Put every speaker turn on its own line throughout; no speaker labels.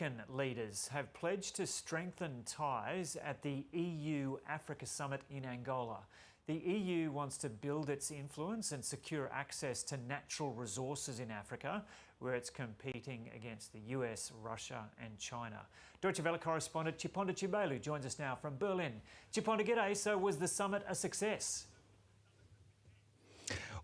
African leaders have pledged to strengthen ties at the EU-Africa summit in Angola. The EU wants to build its influence and secure access to natural resources in Africa, where it's competing against the US, Russia and China. Deutsche Welle correspondent Chiponda Chimbelu joins us now from Berlin. Chiponda, g'day. So was the summit a success?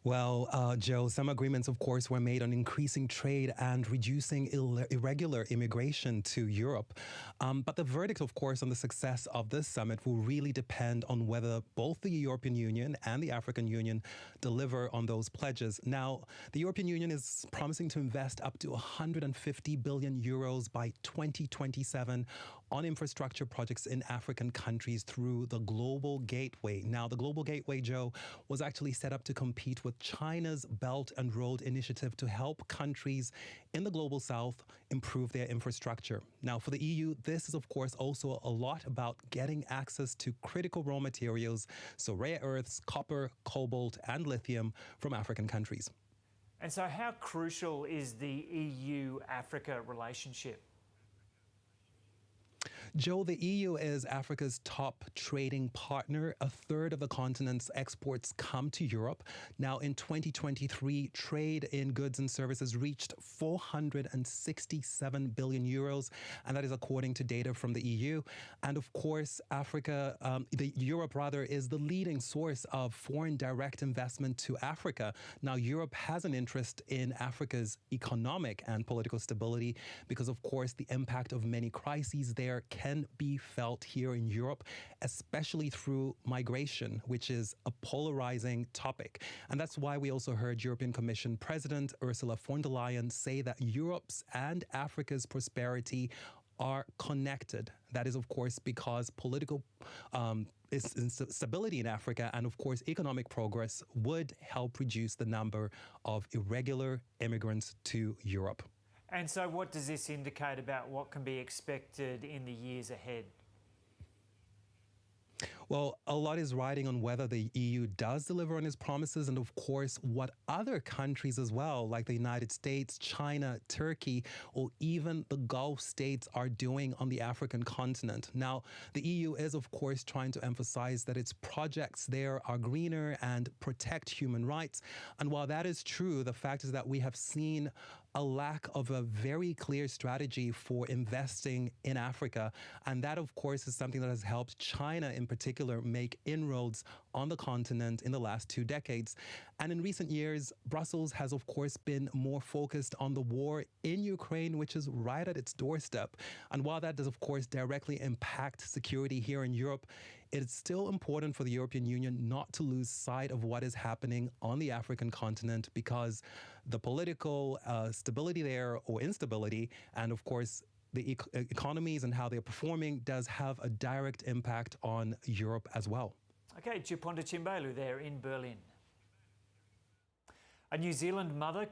Well, Joe, some agreements, of course, were made on increasing trade and reducing irregular immigration to Europe. But the verdict, of course, on the success of this summit will really depend on whether both the European Union and the African Union deliver on those pledges. Now, the European Union is promising to invest up to 150 billion euros by 2027 on infrastructure projects in African countries through the Global Gateway. Now, the Global Gateway, Joe, was actually set up to compete with China's Belt and Road Initiative to help countries in the global south improve their infrastructure. Now, for the EU, this is, of course, also a lot about getting access to critical raw materials, so rare earths, copper, cobalt, and lithium from African countries.
And so how crucial is the EU-Africa relationship?
Joe, the EU is Africa's top trading partner. A third of the continent's exports come to Europe. Now, in 2023, trade in goods and services reached 467 billion euros, and that is according to data from the EU. And of course, Europe is the leading source of foreign direct investment to Africa. Now, Europe has an interest in Africa's economic and political stability because, of course, the impact of many crises there can be felt here in Europe, especially through migration, which is a polarizing topic. And that's why we also heard European Commission President Ursula von der Leyen say that Europe's and Africa's prosperity are connected. That is, of course, because political stability in Africa and, of course, economic progress would help reduce the number of irregular immigrants to Europe.
And so what does this indicate about what can be expected in the years ahead?
Well, a lot is riding on whether the EU does deliver on its promises and, of course, what other countries as well, like the United States, China, Turkey, or even the Gulf states are doing on the African continent. Now, the EU is, of course, trying to emphasize that its projects there are greener and protect human rights. And while that is true, the fact is that we have seen a lack of a very clear strategy for investing in Africa. And that, of course, is something that has helped China in particular make inroads on the continent in the last 2 decades. And in recent years, Brussels has, of course, been more focused on the war in Ukraine, which is right at its doorstep. And while that does, of course, directly impact security here in Europe, it is still important for the European Union not to lose sight of what is happening on the African continent, because the political stability there or instability, and of course, the economies and how they're performing does have a direct impact on Europe as well.
Okay, Chiponda Chimbelu there in Berlin. A New Zealand mother